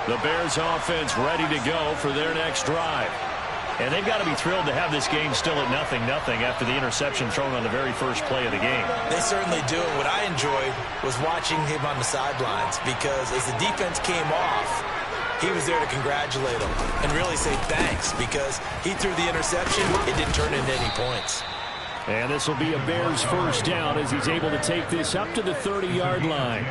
The Bears offense ready to go for their next drive. And they've got to be thrilled to have this game still at 0-0 after the interception thrown on the very first play of the game. They certainly do. And what I enjoyed was watching him on the sidelines, because as the defense came off, he was there to congratulate them and really say thanks, because he threw the interception. It didn't turn into any points. And this will be a Bears first down as he's able to take this up to the 30-yard line.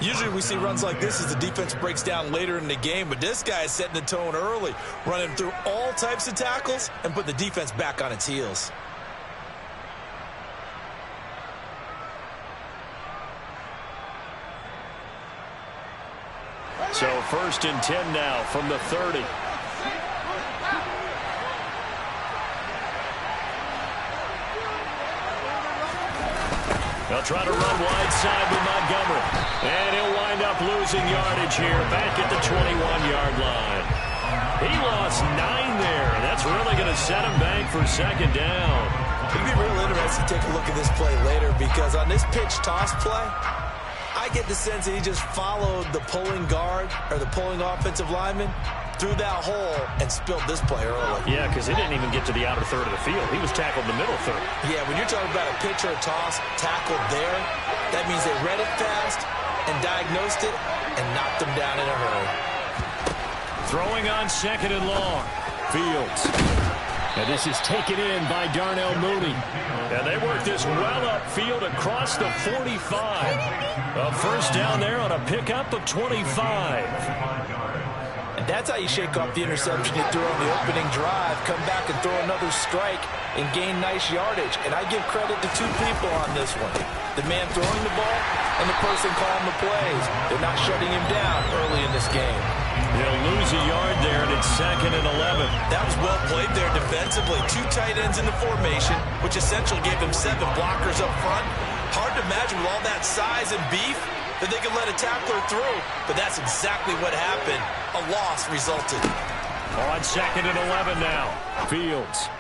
Usually we see runs like this as the defense breaks down later in the game, but this guy is setting the tone early, running through all types of tackles and put the defense back on its heels. So 1st and 10 now from the 30. They'll try to run wide side with Montgomery. And he'll wind up losing yardage here back at the 21-yard line. He lost 9 there. That's really going to set him back for 2nd down. It'd be real interesting to take a look at this play later, because on this pitch toss play, I get the sense that he just followed the pulling guard or the pulling offensive lineman through that hole and spilled this play early. Yeah, because he didn't even get to the outer third of the field. He was tackled in the middle third. Yeah, when you're talking about a pitch or a toss tackled there, that means they read it fast and diagnosed it and knocked him down in a hurry. Throwing on 2nd and long. Fields. And this is taken in by Darnell Mooney. And they work this well upfield across the 45. A first down there on a pickup of 25. And that's how you shake off the interception you threw on the opening drive, come back and throw another strike and gain nice yardage. And I give credit to 2 people on this one. The man throwing the ball and the person calling the plays. They're not shutting him down early in this game. They'll lose a yard there, and it's 2nd and 11. That was well played there defensively. 2 tight ends in the formation, which essentially gave them 7 blockers up front. Hard to imagine with all that size and beef that they could let a tackler through, but that's exactly what happened. A loss resulted. On 2nd and 11 now. Fields.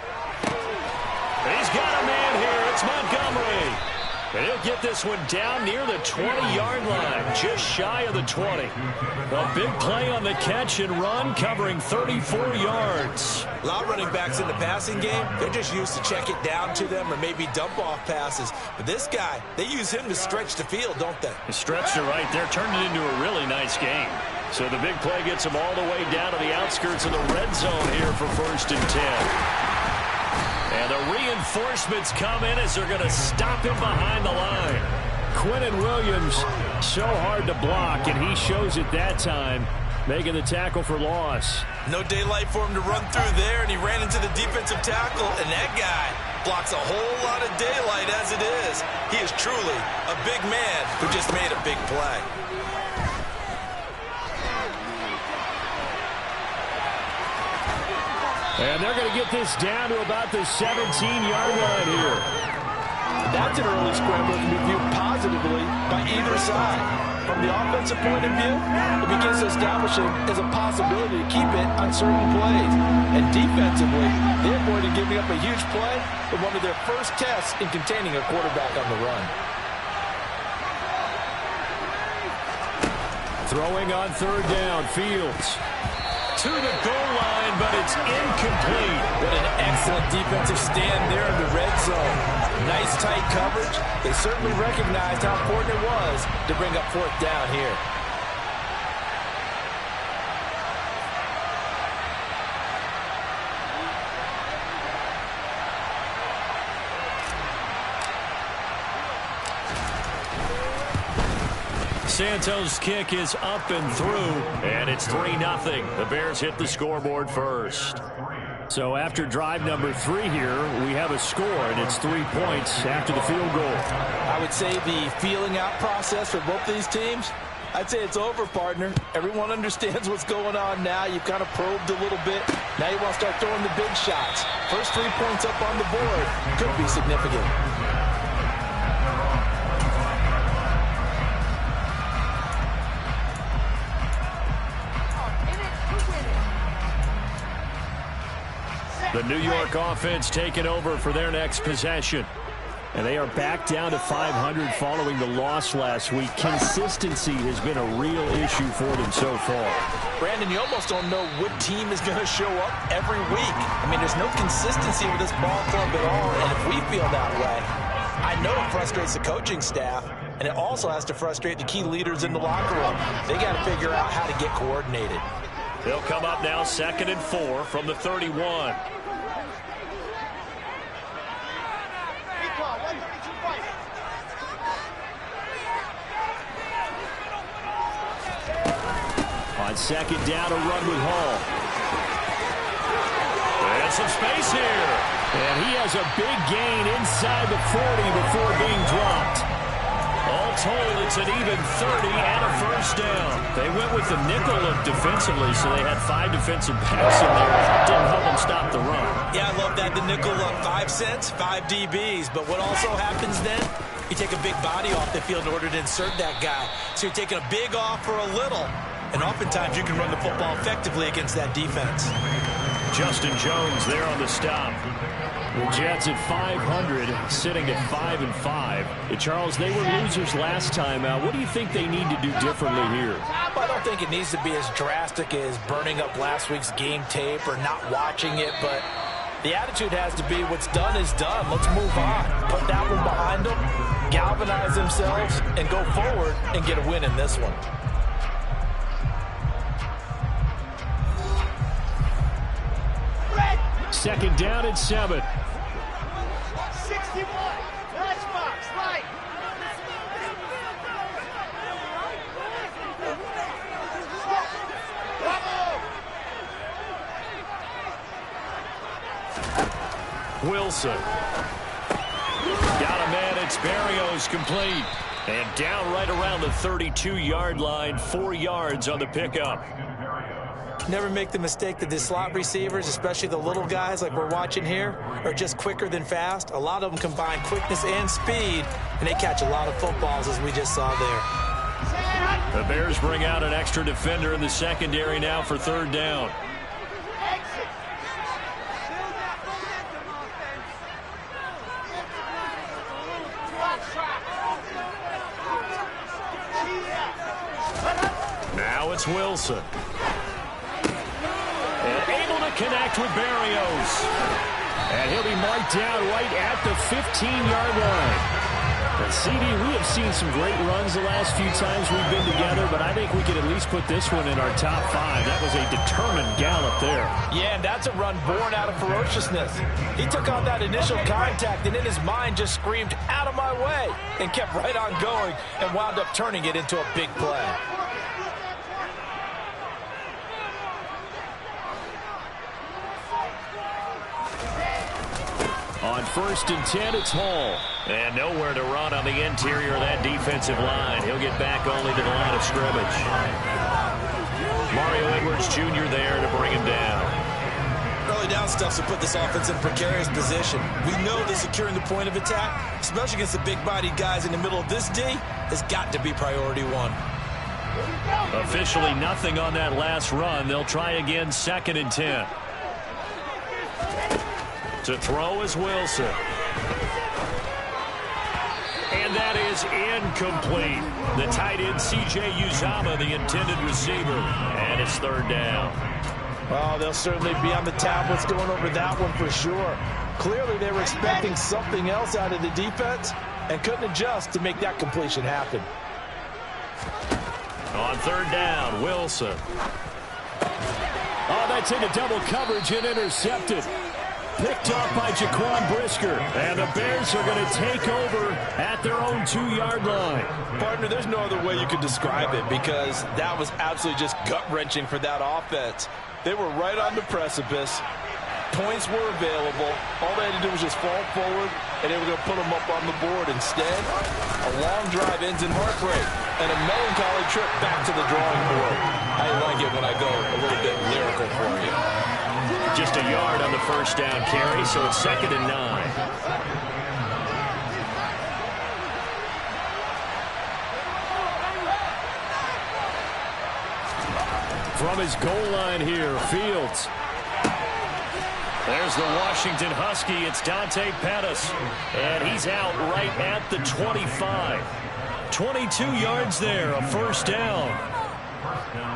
He's got a man here. It's Montgomery. And he'll get this one down near the 20-yard line, just shy of the 20. A big play on the catch and run, covering 34 yards. A lot of running backs in the passing game, they're just used to check it down to them or maybe dump-off passes. But this guy, they use him to stretch the field, don't they? He stretched it right there, turned it into a really nice game. So the big play gets him all the way down to the outskirts of the red zone here for 1st and 10. And the reinforcements come in as they're going to stop him behind the line. Quinnen Williams, so hard to block, and he shows it that time, making the tackle for loss. No daylight for him to run through there, and he ran into the defensive tackle, and that guy blocks a whole lot of daylight as it is. He is truly a big man who just made a big play. And they're going to get this down to about the 17-yard line here. That's an early scramble that can be viewed positively by either side. From the offensive point of view, it begins to establish it as a possibility to keep it on certain plays. And defensively, they avoided giving up a huge play in one of their first tests in containing a quarterback on the run. Throwing on 3rd down, Fields. To the goal line, but it's incomplete. What an excellent defensive stand there in the red zone. Nice tight coverage. They certainly recognized how important it was to bring up 4th down here. Santos' kick is up and through, and it's 3-0. The Bears hit the scoreboard first. So after drive number 3 here, we have a score, and it's 3 points after the field goal. I would say the feeling out process for both these teams, I'd say it's over, partner. Everyone understands what's going on now. You've kind of probed a little bit. Now you want to start throwing the big shots. First 3 points up on the board could be significant. The New York offense taking over for their next possession. And they are back down to 500 following the loss last week. Consistency has been a real issue for them so far. Brandon, you almost don't know what team is going to show up every week. I mean, there's no consistency with this ball club at all, and if we feel that way, I know it frustrates the coaching staff, and it also has to frustrate the key leaders in the locker room. They got to figure out how to get coordinated. They'll come up now 2nd and 4 from the 31. On 2nd down, a run with Hall. And some space here. And he has a big gain inside the 40 before being dropped. All told, it's an even 30 and a first down. They went with the nickel look defensively, so they had 5 defensive backs in there. That didn't help them stop the run. Yeah, I love that, the nickel look. 5 cents, 5 DBs. But what also happens then, you take a big body off the field in order to insert that guy. So you're taking a big off for a little. And oftentimes you can run the football effectively against that defense. Justin Jones there on the stop. The Jets at 500, sitting at 5-5. Charles, they were losers last time out. What do you think they need to do differently here? I don't think it needs to be as drastic as burning up last week's game tape or not watching it, but the attitude has to be what's done is done. Let's move on. Put that one behind them, galvanize themselves, and go forward and get a win in this one. Second down and 7. 61. Lunchbox, right. Wilson. Got a man. It's Berrios complete. And down right around the 32-yard line. 4 yards on the pickup. Never make the mistake that the slot receivers, especially the little guys like we're watching here, are just quicker than fast. A lot of them combine quickness and speed, and they catch a lot of footballs, as we just saw there. The Bears bring out an extra defender in the secondary now for 3rd down. Now it's Wilson. And able to connect with Berrios. And he'll be marked down right at the 15-yard line. And CD, we have seen some great runs the last few times we've been together, but I think we could at least put this one in our top 5. That was a determined gallop there. Yeah, and that's a run born out of ferociousness. He took on that initial contact and in his mind just screamed, "Out of my way," and kept right on going and wound up turning it into a big play. On 1st and 10, it's Hall. And nowhere to run on the interior of that defensive line. He'll get back only to the line of scrimmage. Mario Edwards Jr. there to bring him down. Early down stuff to put this offense in a precarious position. We know that securing the point of attack, especially against the big-bodied guys in the middle of this D, has got to be priority 1. Officially nothing on that last run. They'll try again 2nd and 10. To throw is Wilson. And that is incomplete. The tight end, C.J. Uzomah, the intended receiver. And it's 3rd down. Well, they'll certainly be on the tablets going over that one for sure. Clearly, they were expecting something else out of the defense and couldn't adjust to make that completion happen. On 3rd down, Wilson. Oh, that's into double coverage and intercepted. Picked off by Jaquan Brisker. And the Bears are going to take over at their own 2-yard line. Partner, there's no other way you could describe it because that was absolutely just gut-wrenching for that offense. They were right on the precipice. Points were available. All they had to do was just fall forward, and they were going to put them up on the board. Instead, a long drive ends in heartbreak and a melancholy trip back to the drawing board. I like it when I go a little bit lyrical for you. Just a yard on the 1st down carry, so it's 2nd and 9. From his goal line here, Fields. There's the Washington Husky. It's Dante Pettis. And he's out right at the 25. 22 yards there, a first down.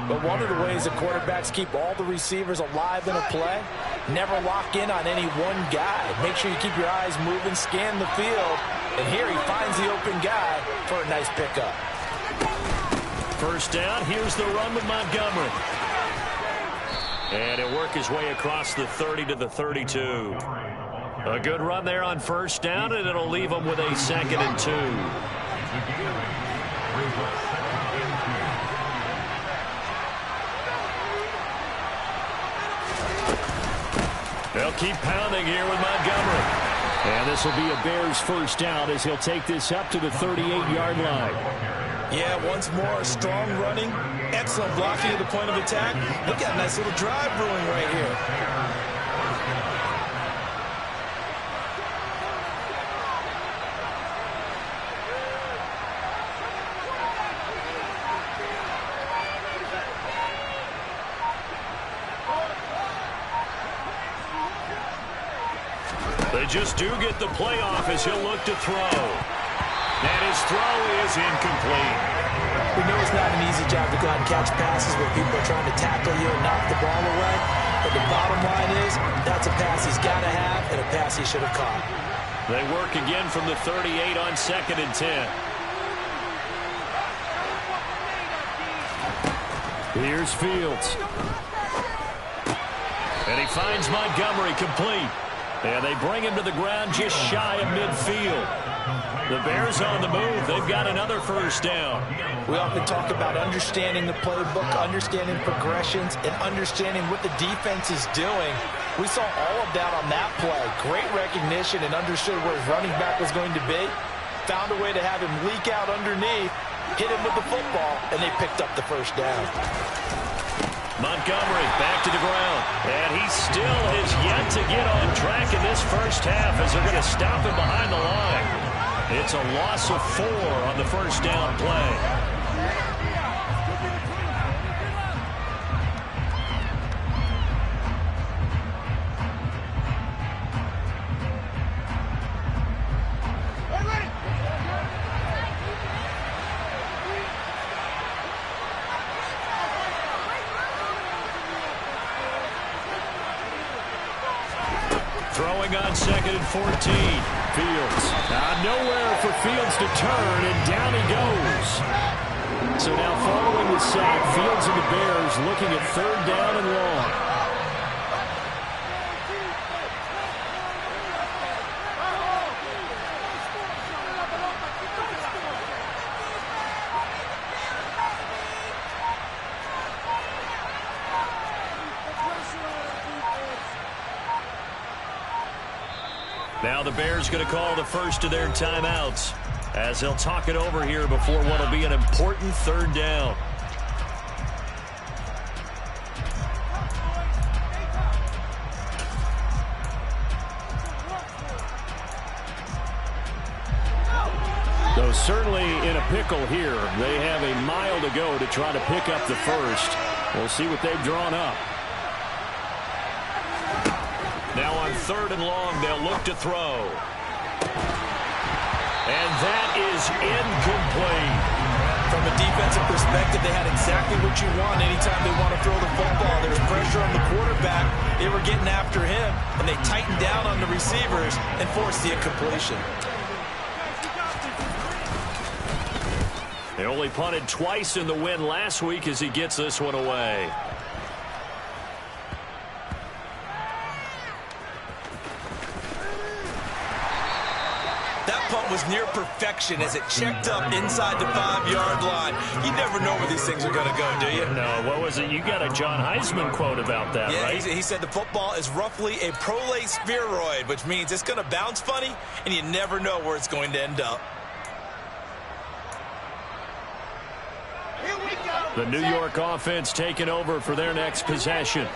But one of the ways the quarterbacks keep all the receivers alive in a play, never lock in on any one guy. Make sure you keep your eyes moving, scan the field. And here he finds the open guy for a nice pickup. First down, here's the run with Montgomery. And he'll work his way across the 30 to the 32. A good run there on first down, and it'll leave him with a 2nd and 2. They'll keep pounding here with Montgomery. And this will be a Bears first down as he'll take this up to the 38-yard line. Yeah, once more, strong running, excellent blocking at the point of attack. Look at a nice little drive brewing right here. They just do get the playoff as he'll look to throw. And his throw is incomplete. We know it's not an easy job to go out and catch passes where people are trying to tackle you and knock the ball away. But the bottom line is that's a pass he's got to have and a pass he should have caught. They work again from the 38 on 2nd and 10. Here's Fields. And he finds Montgomery complete. And they bring him to the ground just shy of midfield. The Bears on the move. They've got another first down. We often talk about understanding the playbook, understanding progressions, and understanding what the defense is doing. We saw all of that on that play. Great recognition and understood where his running back was going to be. Found a way to have him leak out underneath, hit him with the football, and they picked up the first down. Montgomery back to the ground. And he still is yet to get on track in this first half as they're going to stop him behind the line. It's a loss of 4 on the first down play. Throwing on 2nd and 14. Fields. Nowhere for Fields to turn, and down he goes. So now following the sack, Fields and the Bears looking at 3rd down and long. Now the Bears going to call the first of their timeouts as they'll talk it over here before what will be an important 3rd down. Though certainly in a pickle here, they have a mile to go to try to pick up the first. We'll see what they've drawn up. Now on 3rd and long, they'll look to throw. And that is incomplete. From a defensive perspective, they had exactly what you want anytime they want to throw the football. There's pressure on the quarterback. They were getting after him, and they tightened down on the receivers and forced the incompletion. They only punted twice in the win last week as he gets this one away. Was near perfection as it checked up inside the 5-yard line. You never know where these things are going to go, do you? No, what was it? You got a John Heisman quote about that, yeah, right? He said the football is roughly a prolate spheroid, which means it's going to bounce funny, and you never know where it's going to end up. Here we go. The New York offense taking over for their next possession.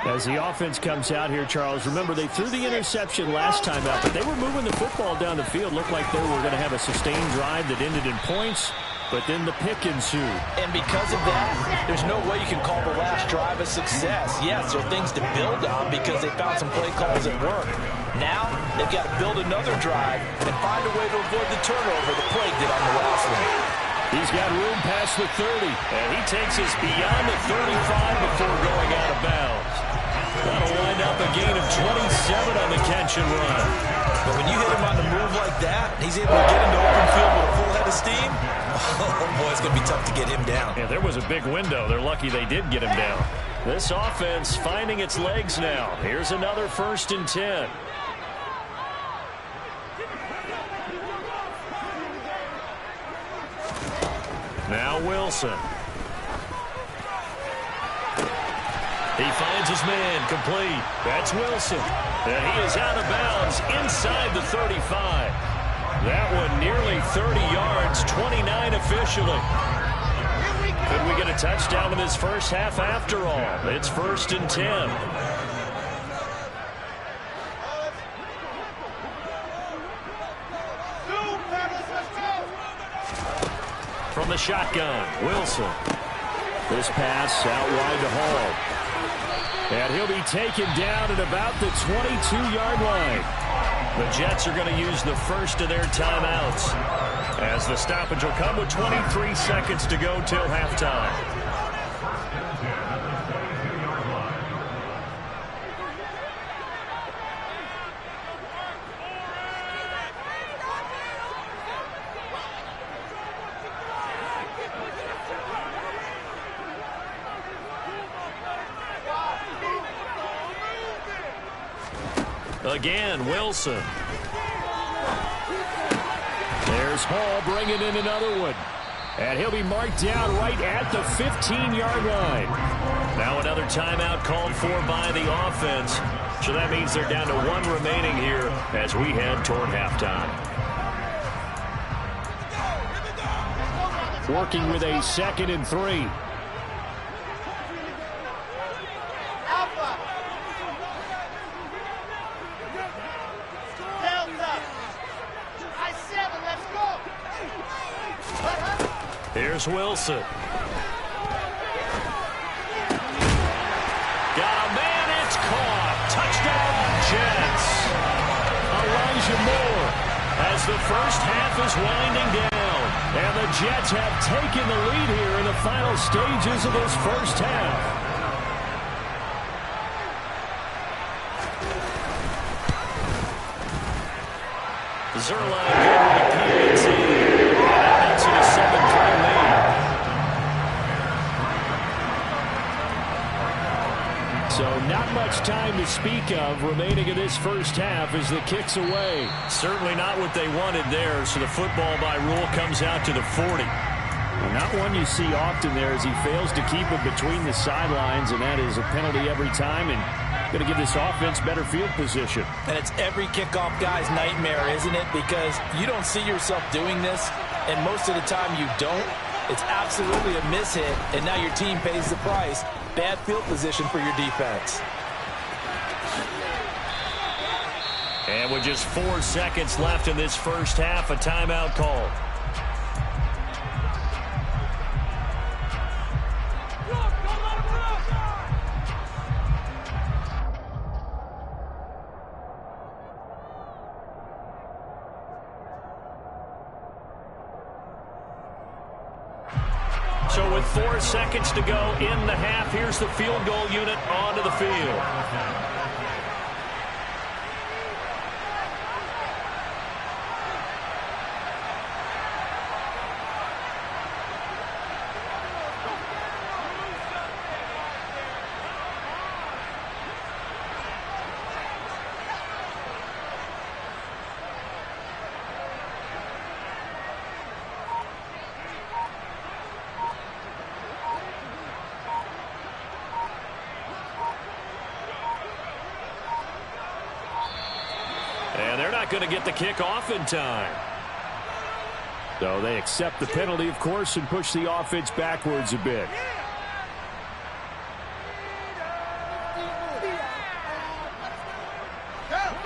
As the offense comes out here, Charles, remember they threw the interception last time out, but they were moving the football down the field. Looked like they were going to have a sustained drive that ended in points. but then the pick ensued. And because of that, there's no way you can call the last drive a success. Yes, there are things to build on because they found some play calls that work. Now, they've got to build another drive and find a way to avoid the turnover the play did on the last one. He's got room past the 30, and he takes us beyond the 35 before going out of bounds. That'll wind up a gain of 27 on the catch and run. But when you hit him on the move like that, he's able to get into open field with a full head of steam. Oh, boy, it's going to be tough to get him down. Yeah, there was a big window. They're lucky they did get him down. This offense finding its legs now. Here's another 1st and 10. Now Wilson. He finds his man complete. That's Wilson. And he is out of bounds inside the 35. That one nearly 30 yards, 29 officially. Could we get a touchdown in this first half after all? It's 1st and 10. From the shotgun, Wilson. This pass out wide to Hall. And he'll be taken down at about the 22-yard line. The Jets are going to use the first of their timeouts, as the stoppage will come with 23 seconds to go till halftime. Again, Wilson. There's Hall bringing in another one. And he'll be marked down right at the 15-yard line. Now another timeout called for by the offense. So that means they're down to 1 remaining here as we head toward halftime. Working with a 2nd and 3. Here's Wilson. Got a man, it's caught. Touchdown, Jets. Elijah Moore as the first half is winding down. And the Jets have taken the lead here in the final stages of this first half. Zuerlein over the PAT. To the 7-point lead. So not much time to speak of remaining in this first half as the kick's away. Certainly not what they wanted there, so the football by rule comes out to the 40. Well, not one you see often there as he fails to keep it between the sidelines, and that is a penalty every time, and going to give this offense better field position. And it's every kickoff guy's nightmare, isn't it? Because you don't see yourself doing this, and most of the time you don't. It's absolutely a mishit, and now your team pays the price. Bad field position for your defense. And with just 4 seconds left in this first half, a timeout call. So with 4 seconds to go in the half, here's the field goal unit onto the field. And they're not going to get the kick off in time. So they accept the penalty, of course, and push the offense backwards a bit.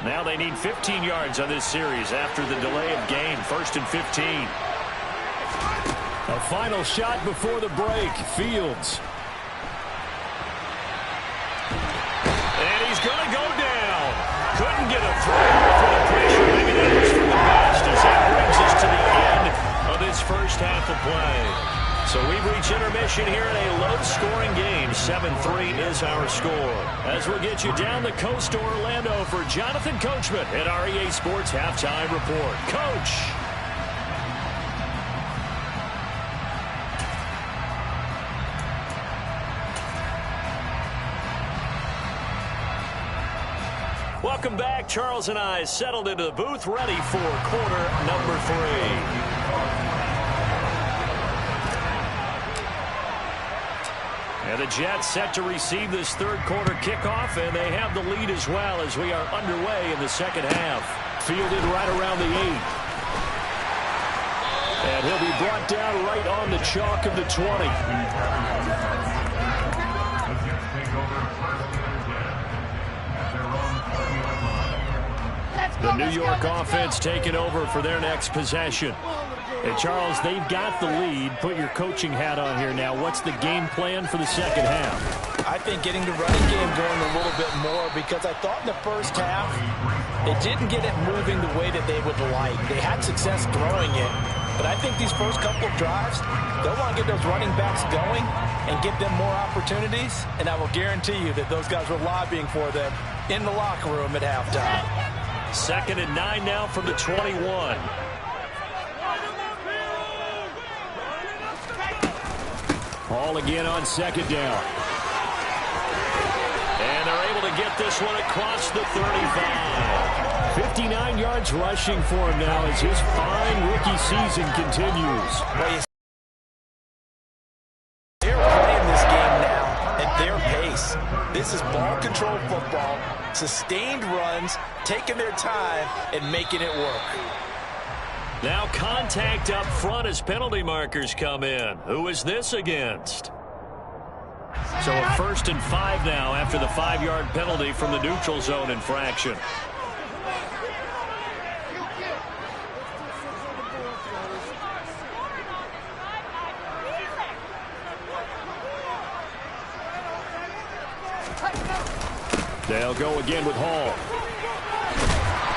Now they need 15 yards on this series after the delay of game. 1st and 15. A final shot before the break. Fields. And he's going to go down. Couldn't get a throw for the pressure. Maybe that was for the best as that brings us to the end of this first half of play. So we've reached intermission here in a low-scoring game. 7-3 is our score. As we'll get you down the coast to Orlando for Jonathan Coachman at our EA Sports Halftime Report. Coach. Welcome back. Charles and I settled into the booth, ready for quarter number 3. And the Jets set to receive this third quarter kickoff, and they have the lead as well as we are underway in the second half. Fielded right around the 8. And he'll be brought down right on the chalk of the 20. The New York offense taking over for their next possession. Hey, Charles, they've got the lead. Put your coaching hat on here now. What's the game plan for the second half? I think getting the running game going a little bit more, because I thought in the first half they didn't get it moving the way that they would like. They had success throwing it, but I think these first couple of drives, they'll want to get those running backs going and give them more opportunities, and I will guarantee you that those guys were lobbying for them in the locker room at halftime. 2nd and 9 now from the 21. Ball again on 2nd down. And they're able to get this one across the 35. 59 yards rushing for him now as his fine rookie season continues. They're playing this game now at their pace. This is ball control football, sustained runs, taking their time and making it work. Now contact up front as penalty markers come in. Who is this against? So a 1st and 5 now after the 5-yard penalty from the neutral zone infraction. They'll go again with Hall.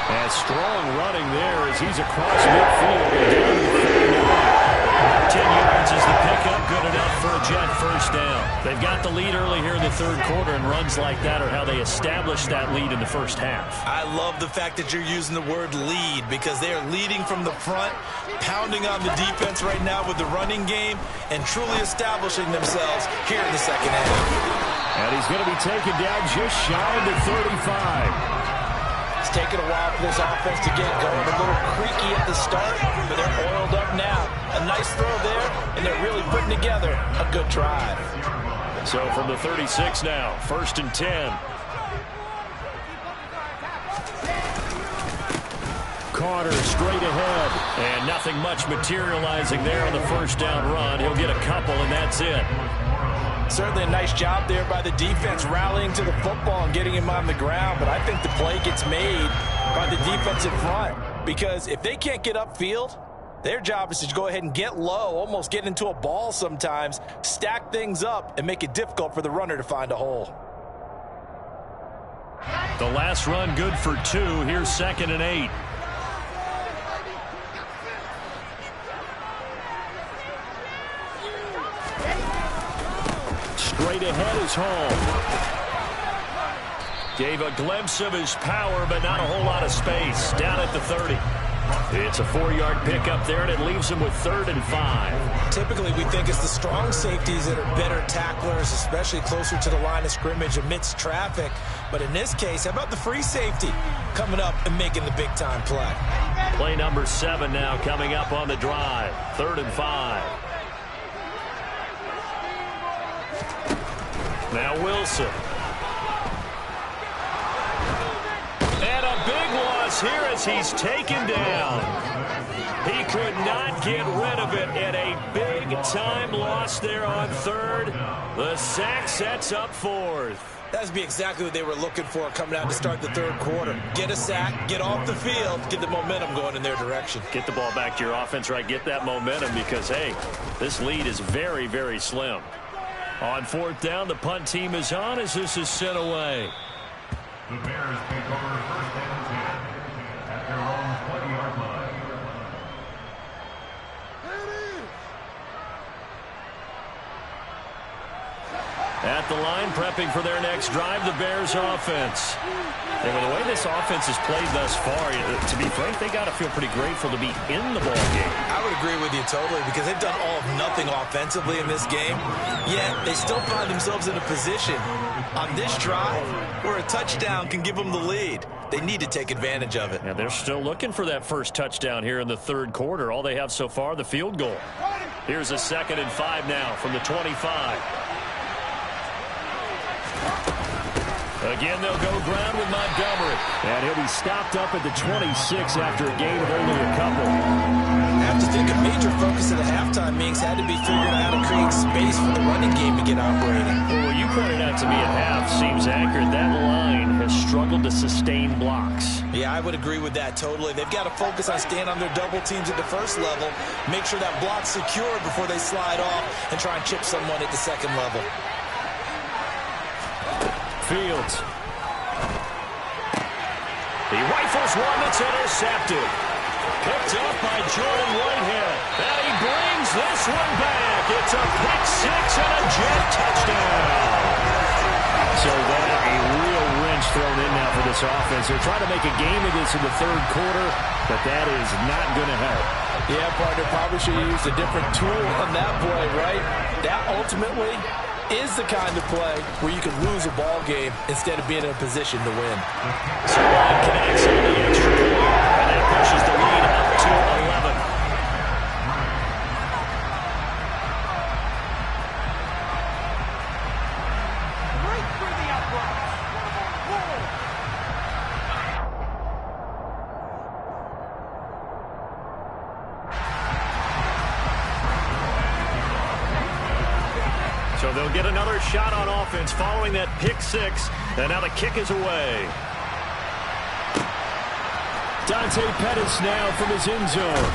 And strong running there as he's across midfield and down to the 39. 10 yards is the pickup, good enough for a Jet first down. They've got the lead early here in the third quarter, and runs like that are how they established that lead in the first half. I love the fact that you're using the word lead, because they are leading from the front, pounding on the defense right now with the running game, and truly establishing themselves here in the second half. And he's going to be taken down just shy of the 35. It's taken a while for this offense to get going. A little creaky at the start, but they're oiled up now. A nice throw there, and they're really putting together a good drive. So from the 36 now, 1st and 10. Carter straight ahead, and nothing much materializing there on the first down run. He'll get a couple, and that's it. Certainly a nice job there by the defense, rallying to the football and getting him on the ground. But I think the play gets made by the defensive front, because if they can't get upfield, their job is to go ahead and get low, almost get into a ball sometimes, stack things up, and make it difficult for the runner to find a hole. The last run good for 2. Here's 2nd and 8. Straight ahead is Hall. Gave a glimpse of his power, but not a whole lot of space. Down at the 30. It's a 4-yard pickup there, and it leaves him with 3rd and 5. Typically, we think it's the strong safeties that are better tacklers, especially closer to the line of scrimmage amidst traffic. But in this case, how about the free safety coming up and making the big-time play? Play number 7 now coming up on the drive. 3rd and 5. Now Wilson. And a big loss here as he's taken down. He could not get rid of it, and a big time lost there on third. The sack sets up fourth. That's be exactly what they were looking for coming out to start the third quarter. Get a sack, get off the field, get the momentum going in their direction. Get the ball back to your offense, right? Get that momentum because, hey, this lead is very, very slim. On fourth down, the punt team is on as this is sent away. The Bears take over first and 10 at their own 20-yard line. At the line, prepping for their next drive, the Bears offense. And with the way this offense has played thus far, to be frank, they got to feel pretty grateful to be in the ball game. I would agree with you totally because they've done all of nothing offensively in this game, yet they still find themselves in a position on this drive where a touchdown can give them the lead. They need to take advantage of it. And they're still looking for that first touchdown here in the third quarter. All they have so far, the field goal. Here's a 2nd and 5 now from the 25. Again, they'll go ground with Montgomery. And he'll be stopped up at the 26 after a gain of only a couple. I have to think a major focus of the halftime meetings had to be figuring out how to create space for the running game to get operating. Well, what you pointed out to me at half seems accurate. That line has struggled to sustain blocks. Yeah, I would agree with that totally. They've got to focus on staying on their double teams at the first level, make sure that block's secure before they slide off and try and chip someone at the second level. Fields. He rifles one that's intercepted. Picked up by Jordan Whitehead. And he brings this one back. It's a pick six and a Jet touchdown. So that a real wrench thrown in now for this offense. They're trying to make a game of this in the third quarter, but that is not going to help. Yeah, partner, probably should have used a different tool on that play, right? That ultimately is the kind of play where you can lose a ball game instead of being in a position to win. So line connects on the extra point, and that pushes the lead up to 11. Right through the uprights. So they'll get another shot on offense following that pick six. And now the kick is away. Dante Pettis now from his end zone.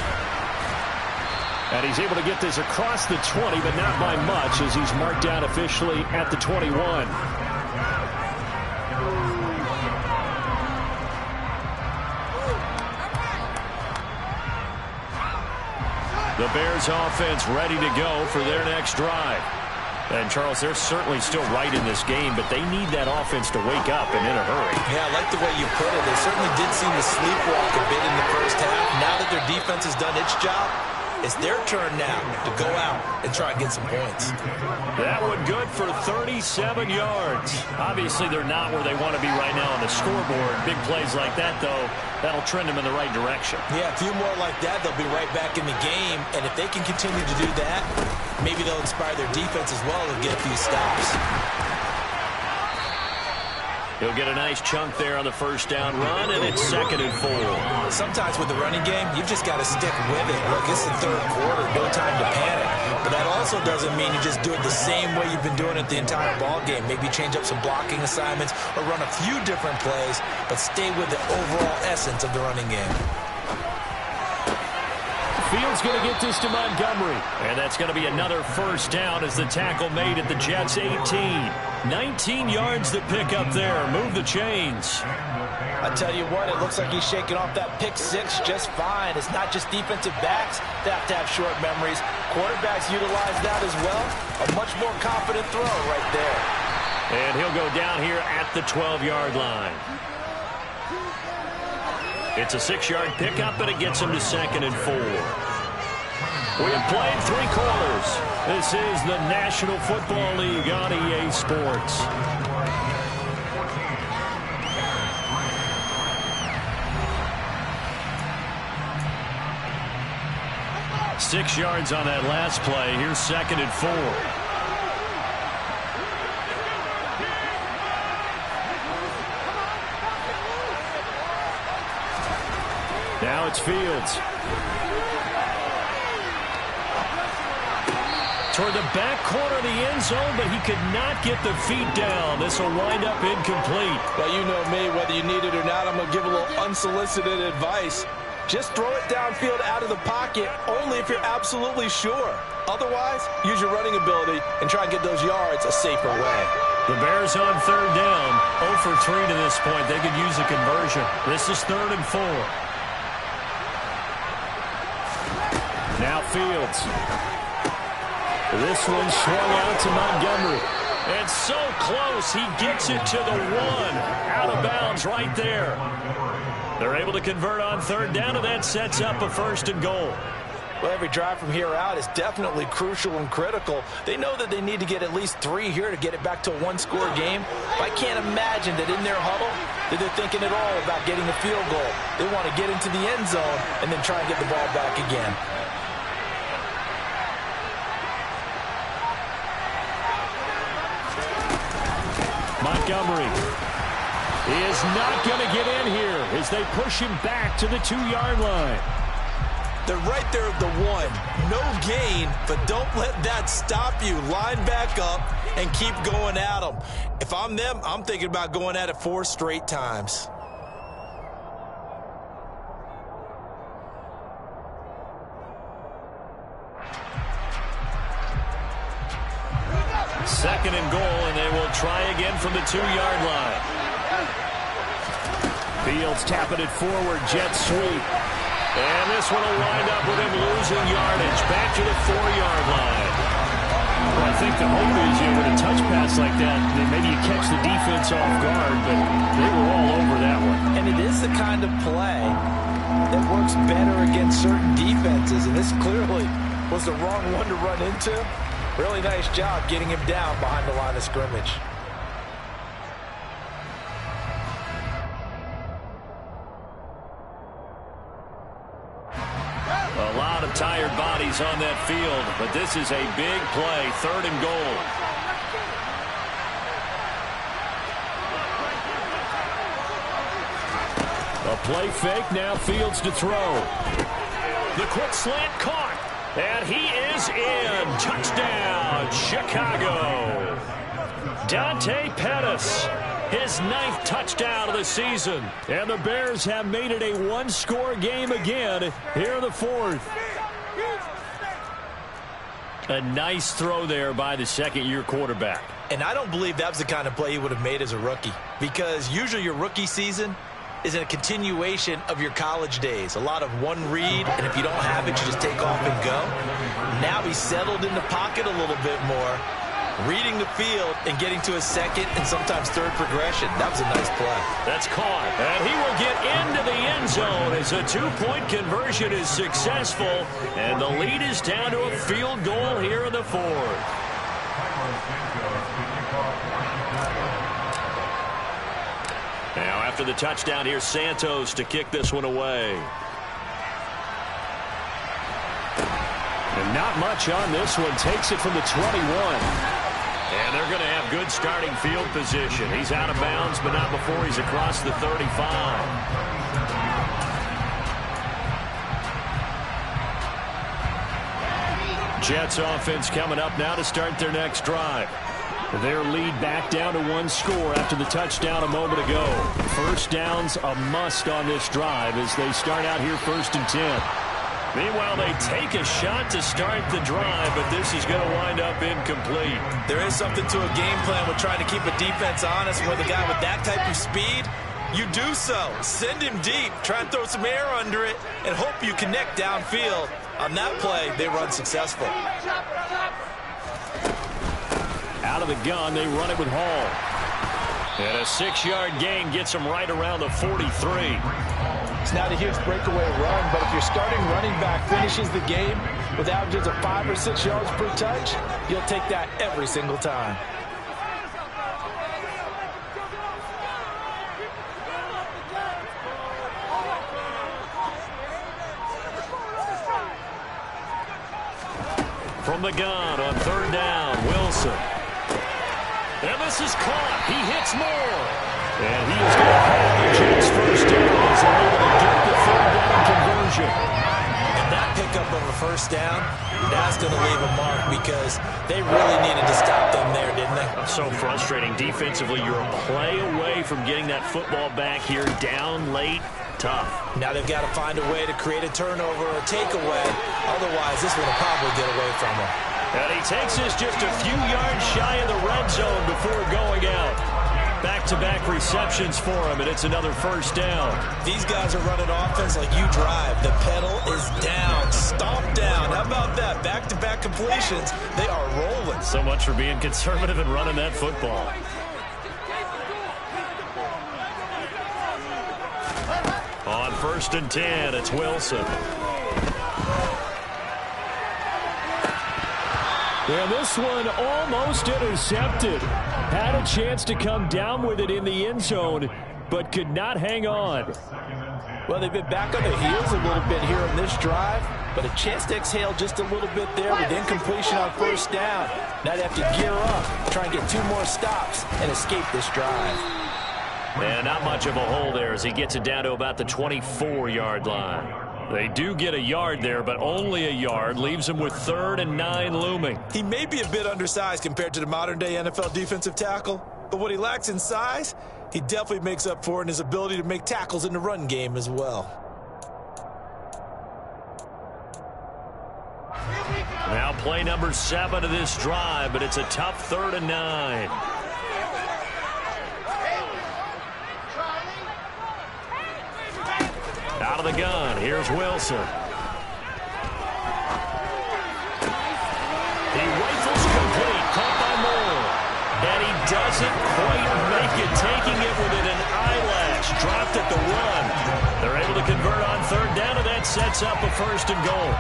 And he's able to get this across the 20, but not by much as he's marked down officially at the 21. The Bears offense ready to go for their next drive. And, Charles, they're certainly still right in this game, but they need that offense to wake up and in a hurry. Yeah, I like the way you put it. They certainly did seem to sleepwalk a bit in the first half. Now that their defense has done its job, it's their turn now to go out and try and get some points. That one good for 37 yards. Obviously, they're not where they want to be right now on the scoreboard. Big plays like that, though, that'll trend them in the right direction. Yeah, a few more like that, they'll be right back in the game. And if they can continue to do that, maybe they'll inspire their defense as well and get a few stops. He'll get a nice chunk there on the first down run, and it's 2nd and 4. Sometimes with the running game, you've just got to stick with it. Look, it's the third quarter, no time to panic. But that also doesn't mean you just do it the same way you've been doing it the entire ball game. Maybe change up some blocking assignments or run a few different plays, but stay with the overall essence of the running game. Fields going to get this to Montgomery. And that's going to be another first down as the tackle made at the Jets' 18. 19 yards to pick up there. Move the chains. I tell you what, it looks like he's shaking off that pick six just fine. It's not just defensive backs that have to have short memories. Quarterbacks utilize that as well. A much more confident throw right there. And he'll go down here at the 12-yard line. It's a 6-yard pickup, and it gets him to 2nd and 4. We have played 3 quarters. This is the National Football League on EA Sports. Six yards on that last play. Here's 2nd and 4. Now it's Fields. toward the back corner of the end zone, but he could not get the feet down. This will wind up incomplete. Well, you know me, whether you need it or not, I'm going to give a little unsolicited advice. Just throw it downfield out of the pocket only if you're absolutely sure. Otherwise, use your running ability and try and get those yards a safer way. The Bears on third down, 0 for 3 to this point. They could use a conversion. This is 3rd and 4. Now Fields. This one swung out to Montgomery. And so close, he gets it to the 1. Out of bounds right there. They're able to convert on third down, and that sets up a 1st and goal. Well, every drive from here out is definitely crucial and critical. They know that they need to get at least 3 here to get it back to a one-score game. But I can't imagine that in their huddle that they're thinking at all about getting a field goal. They want to get into the end zone and then try and get the ball back again. Montgomery is not going to get in here as they push him back to the 2-yard line. They're right there at the 1. No gain, but don't let that stop you. Line back up and keep going at them. If I'm them, I'm thinking about going at it 4 straight times. Second and goal, and they will try again from the 2-yard line. Fields tapping it forward, jet sweep. And this one will wind up with him losing yardage. Back to the 4-yard line. Well, I think the hope is, with a touch pass like that, then maybe you catch the defense off guard, but they were all over that one. And it is the kind of play that works better against certain defenses, and this clearly was the wrong one to run into. Really nice job getting him down behind the line of scrimmage. A lot of tired bodies on that field, but this is a big play, 3rd and goal. A play fake, now Fields to throw. The quick slant caught. And he is in. Touchdown, Chicago. Dante Pettis, his 9th touchdown of the season. And the Bears have made it a one-score game again here in the 4th. A nice throw there by the second-year quarterback. And I don't believe that was the kind of play he would have made as a rookie, because usually your rookie season is a continuation of your college days. A lot of one read, and if you don't have it, you just take off and go. Now he's settled in the pocket a little bit more, reading the field and getting to a second and sometimes third progression. That was a nice play. That's caught. And he will get into the end zone as a 2-point conversion is successful. And the lead is down to a field goal here in the 4th. Now after the touchdown, here's Santos to kick this one away. And not much on this one. Takes it from the 21. And they're going to have good starting field position. He's out of bounds, but not before he's across the 35. Jets offense coming up now to start their next drive. Their lead back down to 1 score after the touchdown a moment ago. First down's a must on this drive as they start out here 1st and 10. Meanwhile, they take a shot to start the drive, but this is going to wind up incomplete. There is something to a game plan with trying to keep a defense honest. With a guy with that type of speed, you do so. Send him deep, try and throw some air under it, and hope you connect downfield. On that play, they run successful. Out of the gun, they run it with Hall. And a 6-yard gain gets him right around the 43. It's not a huge breakaway run, but if your starting running back finishes the game with averages of 5 or 6 yards per touch, you'll take that every single time. From the gun on 3rd down, Wilson. And this is caught. He hits more. And he is going to have the Jets first down as they're able to get the 3rd down conversion. And that pickup of a first down, that's going to leave a mark because they really needed to stop them there, didn't they? So frustrating. Defensively, you're a play away from getting that football back here down late. Tough. Now they've got to find a way to create a turnover or takeaway. Otherwise, this one will probably get away from them. And he takes this just a few yards shy of the red zone before going out. Back-to-back receptions for him, and it's another first down. These guys are running offense like you drive. The pedal is down, stomp down. How about that? Back-to-back completions. They are rolling. So much for being conservative and running that football. On 1st and 10, it's Wilson. And this one almost intercepted. Had a chance to come down with it in the end zone, but could not hang on. Well, they've been back on their heels a little bit here on this drive, but a chance to exhale just a little bit there with incompletion on first down. Now they have to gear up, try and get 2 more stops, and escape this drive. And not much of a hole there as he gets it down to about the 24-yard line. They do get a yard there, but only a yard. Leaves him with 3rd and 9 looming. He may be a bit undersized compared to the modern-day NFL defensive tackle, but what he lacks in size, he definitely makes up for in his ability to make tackles in the run game as well. Now play number 7 of this drive, but it's a tough 3rd and 9. Out of the gun, here's Wilson. He rifles complete, caught by Moore. And he doesn't quite make it, taking it within an eyelash. Dropped at the 1. They're able to convert on 3rd down, and that sets up a 1st and goal.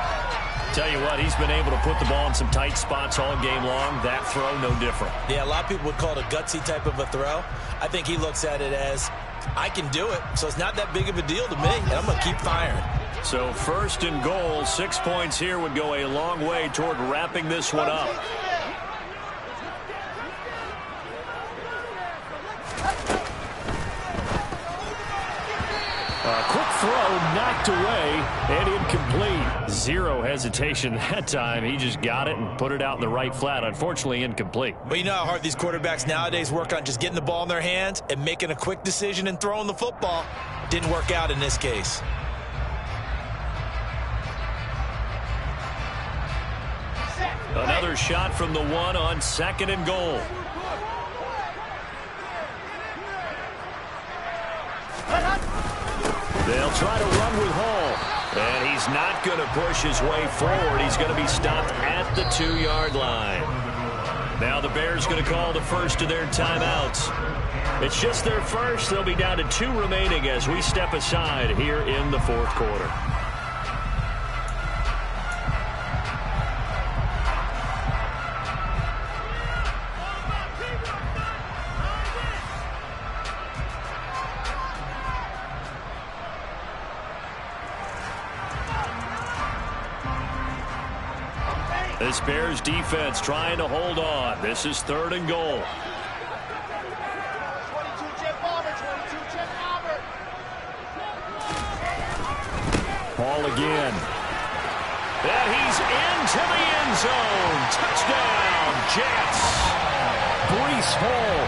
Tell you what, he's been able to put the ball in some tight spots all game long. That throw, no different. Yeah, a lot of people would call it a gutsy type of a throw. I think he looks at it as, I can do it, so it's not that big of a deal to me, and I'm going to keep firing. So 1st and goal, 6 points here would go a long way toward wrapping this one up. A quick throw knocked away and incomplete. Zero hesitation that time. He just got it and put it out in the right flat. Unfortunately, incomplete. But you know how hard these quarterbacks nowadays work on just getting the ball in their hands and making a quick decision and throwing the football. Didn't work out in this case. Another shot from the 1 on 2nd and goal. They'll try to run with Hall. And he's not going to push his way forward. He's going to be stopped at the 2-yard line. Now the Bears going to call the first of their timeouts. It's just their first. They'll be down to 2 remaining as we step aside here in the 4th quarter. This Bears defense trying to hold on. This is 3rd and goal. 22 Jim Palmer, 22 Jim Palmer. Hall again. And he's into the end zone. Touchdown, Jets. Breece Hall,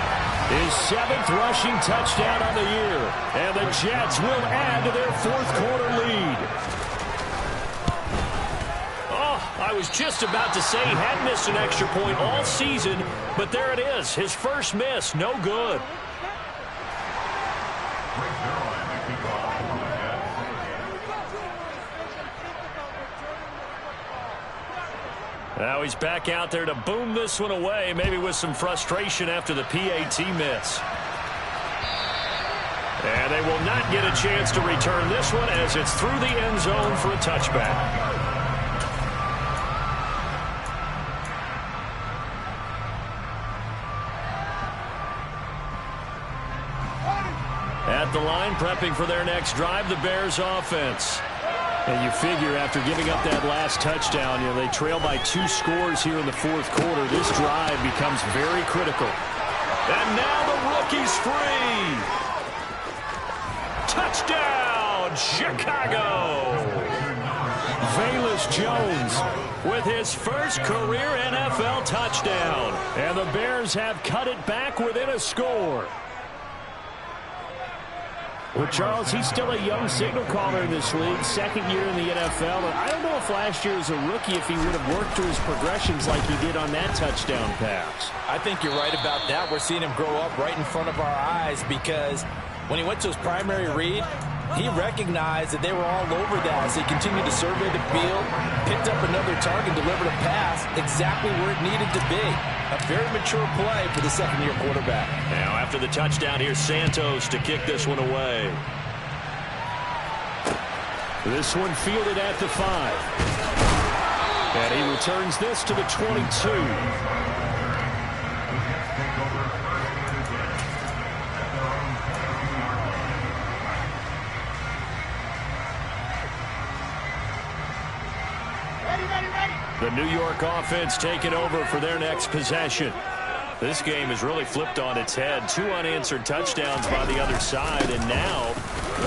his 7th rushing touchdown on the year. And the Jets will add to their 4th quarter lead. I was just about to say he had missed an extra point all season, but there it is. His first miss, no good. Now he's back out there to boom this one away, maybe with some frustration after the PAT miss. And they will not get a chance to return this one as it's through the end zone for a touchback. At the line, prepping for their next drive, the Bears offense. And you figure after giving up that last touchdown, they trail by 2 scores here in the 4th quarter. This drive becomes very critical. And now the rookie's free. Touchdown, Chicago. Velus Jones with his first career NFL touchdown. And the Bears have cut it back within a score. Well, Charles, he's still a young signal caller in this league, second year in the NFL. And I don't know if last year as a rookie, if he would have worked through his progressions like he did on that touchdown pass. I think you're right about that. We're seeing him grow up right in front of our eyes because when he went to his primary read, he recognized that they were all over that as he continued to survey the field, picked up another target, delivered a pass exactly where it needed to be. A very mature play for the second-year quarterback. Now, after the touchdown, here's Santos to kick this one away. This one fielded at the 5. And he returns this to the 22. The New York offense taking over for their next possession. This game is really flipped on its head. 2 unanswered touchdowns by the other side, and now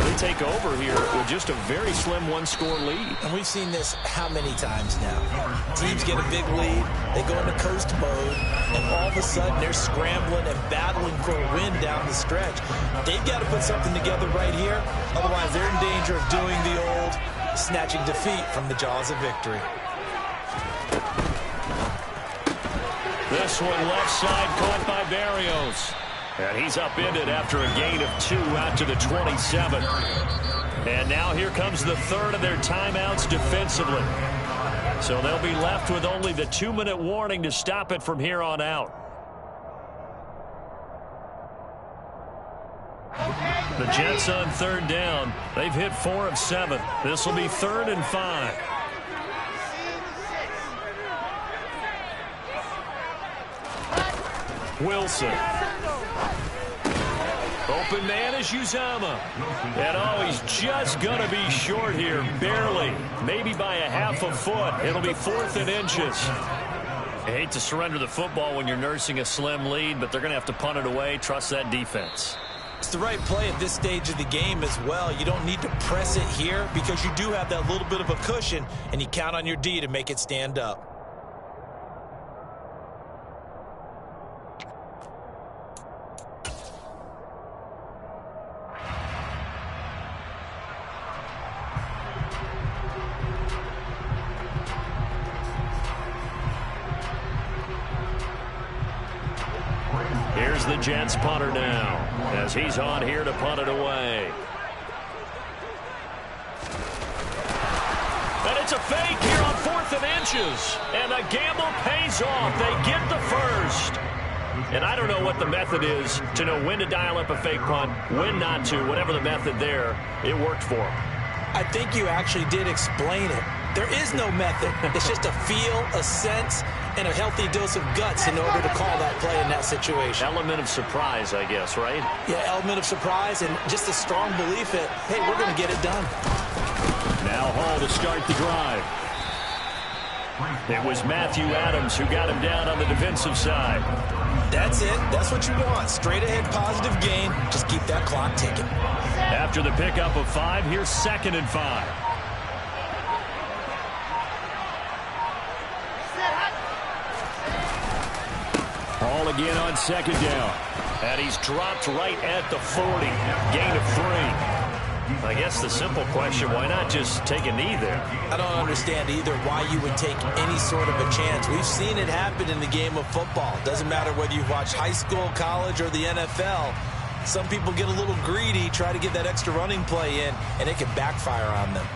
they take over here with just a very slim one-score lead. And we've seen this how many times now? Teams get a big lead, they go into coast mode, and all of a sudden they're scrambling and battling for a win down the stretch. They've got to put something together right here, otherwise they're in danger of doing the old snatching defeat from the jaws of victory. This one left side caught by Berrios. And he's upended after a gain of 2 out to the 27. And now here comes the third of their timeouts defensively. So they'll be left with only the 2-minute warning to stop it from here on out. The Jets on third down. They've hit 4 of 7. This will be 3rd and 5. Wilson. Open man is Uzomah. And oh, he's just going to be short here, barely. Maybe by a half a foot. It'll be 4th and inches. I hate to surrender the football when you're nursing a slim lead, but they're going to have to punt it away. Trust that defense. It's the right play at this stage of the game as well. You don't need to press it here because you do have that little bit of a cushion, and you count on your D to make it stand up. Here's the Jets punter now as he's on here to punt it away. And it's a fake here on 4th and inches. And the gamble pays off. They get the first. And I don't know what the method is to know when to dial up a fake punt, when not to. Whatever the method there, it worked for him. I think you actually did explain it. There is no method. It's just a feel, a sense, and a healthy dose of guts in order to call that play in that situation. Element of surprise, I guess, right? Yeah, element of surprise and just a strong belief that, hey, we're going to get it done. Now Hall to start the drive. It was Matthew Adams who got him down on the defensive side. That's it. That's what you want. Straight ahead positive gain. Just keep that clock ticking. After the pickup of 5, here's 2nd and 5. Hall again on 2nd down. And he's dropped right at the 40. Gain of 3. I guess the simple question, why not just take a knee there? I don't understand either why you would take any sort of a chance. We've seen it happen in the game of football. Doesn't matter whether you've watched high school, college, or the NFL. Some people get a little greedy, try to get that extra running play in, and it can backfire on them.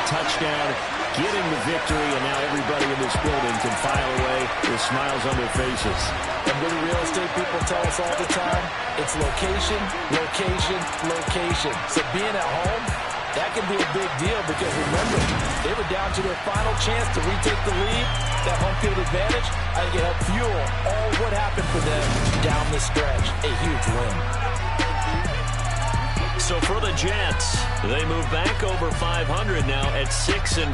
Touchdown, getting the victory, and now everybody in this building can file away with smiles on their faces. And what do real estate people tell us all the time? It's location, location, location. So being at home That can be a big deal because, remember, they were down to their final chance to retake the lead. That home field advantage, I think it helped fuel all what happened for them down the stretch. A huge win. So for the Jets, they move back over 500 now at 6-5.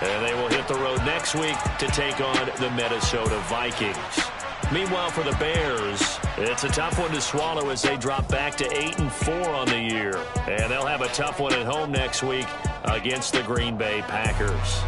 And they will hit the road next week to take on the Minnesota Vikings. Meanwhile, for the Bears, it's a tough one to swallow as they drop back to 8-4 on the year. And they'll have a tough one at home next week against the Green Bay Packers.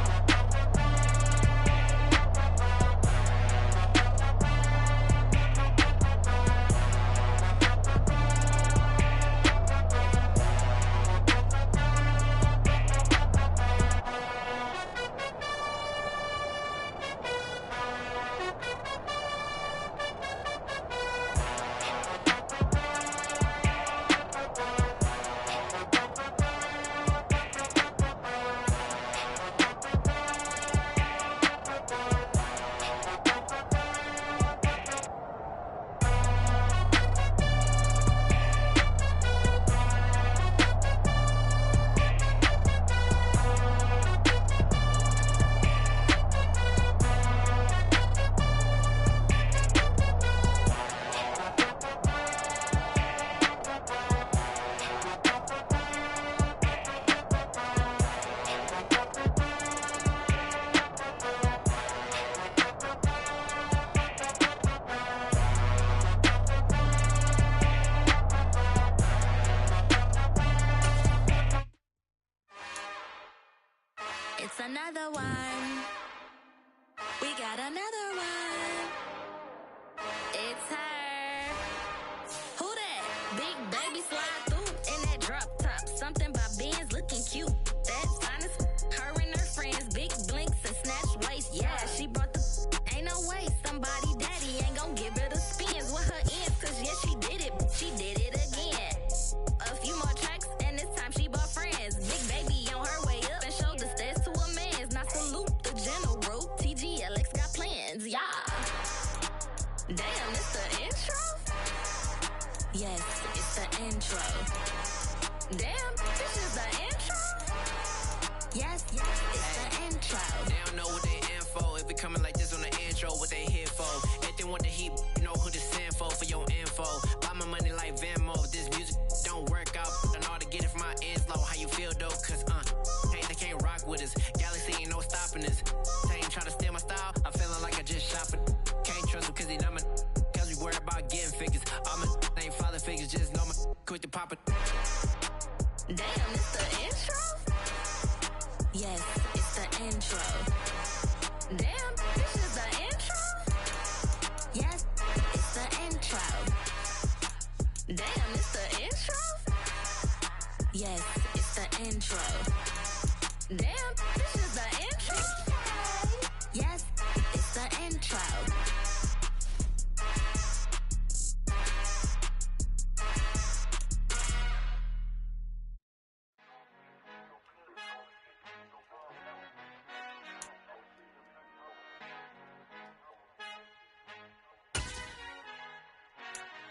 It's another one. We got another one. It's her. Who that? Big baby slide through in that drop top. Something by Benz looking cute. That's honest. Her and her friends, big blinks and snatch waist. Yeah, she brought the. Ain't no way somebody daddy ain't gon' give her the spins with her ends. Cause yeah, she did it. She did it again. A few more tracks and this time she bought friends. Big baby on her way up and showed the stairs to a man's. Now salute the general. TGLX got plans, yeah. Damn, it's the intro? Yes, it's the intro. Damn, this is the intro? Yes, it's the intro. They don't know what they in for. If it coming like this on the intro, what they here for? If they want the heat, you know who to send for your info. Buy my money like Venmo. If this music don't work out, I know how to get it from my ends low. How you feel though? Cause hey, they can't rock with us. Galaxy ain't no stopping us. They ain't trying to steal my style. I'm feeling like I just shop it. Can't trust them cause they know my. Cause we worried about getting figures. All my ain't father figures. Just know my quick to pop it. Damn, it's the intro? Yes, it's the intro. Damn, this is the intro? Yes, it's the intro. Damn, it's the intro? Yes, it's the intro. Damn, this is the intro? Yes, it's the intro.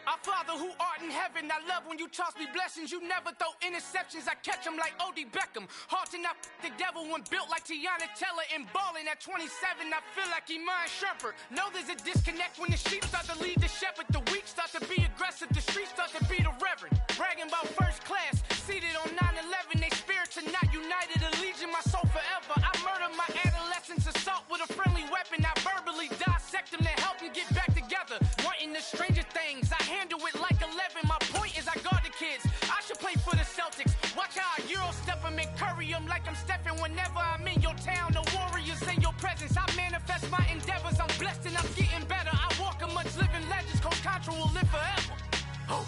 Our Father who art in heaven, I love when you toss me blessings. You never throw interceptions, I catch them like O.D. Beckham. Hard to not the devil when built like Tiana Teller. And balling at 27, I feel like Iman Shumpert. Know there's a disconnect when the sheep start to lead the shepherd. The weak start to be aggressive, the streets start to be the reverend. Bragging about first class, seated on 9/11. They spirits are not united, a legion, my soul forever. I murder my adolescence, assault with a friendly weapon. I verbally dissect them to help them get back together. Wanting the stranger things, I handle it like 11. My point is I guard the kids. I should play for the Celtics. Watch how I Euro step them and curry them like I'm Stephen. Whenever I'm in your town, the Warriors in your presence. I manifest my endeavors. I'm blessed and I'm getting better. I walk amongst living legends. Coach Contra will live forever. Oh.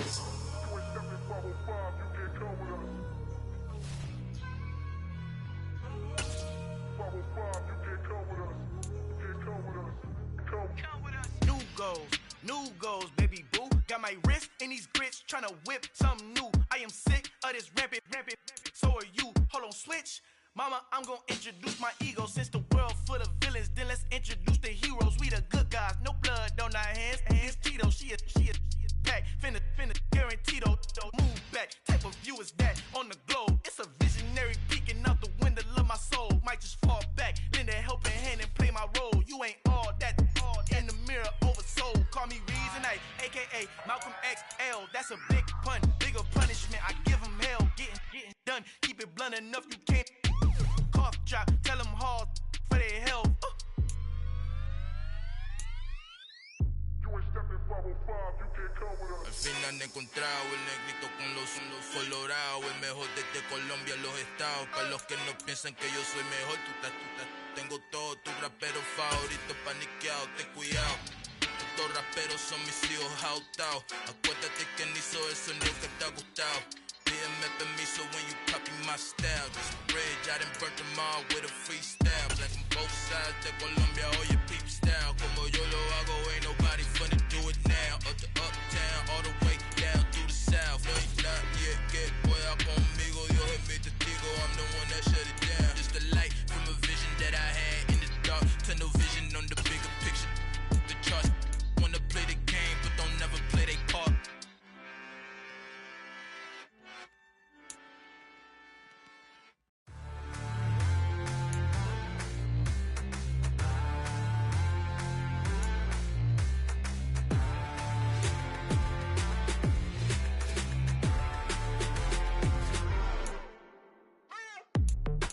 New goals, baby boo. Got my wrist in these grits, tryna whip something new. I am sick of this rampant. So are you. Hold on, switch. Mama, I'm gonna introduce my ego. Since the world full of villains, then let's introduce the heroes. We the good guys, no blood on our hands. Hands Tito, she is pack. Finna, guaranteed. Move back. Type of view is that on the globe. It's a vision That's a big pun, bigger punishment. I give them hell, getting done. Keep it blunt enough, you can't. Cough drop, tell them hard for their health. Al final he encontrado el negrito con los colorados, el mejor desde Colombia, los estados. Para los que no piensan que yo soy mejor, tengo todo, tu rapero favorito paniqueado, ten cuidado. Estos raperos son mis hijos jautados. Acuérdate que ni hizo el sonido que te ha gustado. Pídeme permiso when you copy my style. Just a bridge, I done burnt them all with a freestyle. Black from both sides de Colombia, oye peep style. Como yo lo hago, ain't nobody finna do it now. Up to uptown, all the way down to the south. No, you not yet, que pueda conmigo. Dios es mi testigo, I'm the one that shut it down. Just a light from a vision that I had in the dark. Tunnel vision on the bigger picture. The charts wanna play the game, but don't never play their part.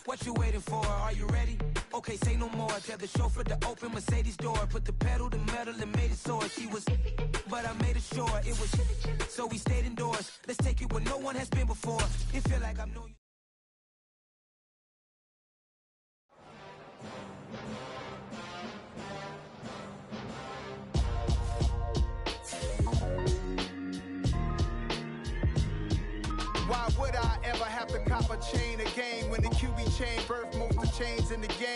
What you waiting for? Are you ready? Okay, say no more. Tell the chauffeur to open Mercedes door. Put the pedal to metal and made it soar. She was, but I made it sure it was. So we stayed indoors. Let's take it where no one has been before. It feel like I'm new. Why would I ever have to cop a chain again when the QB chain birth most of the chains in the game?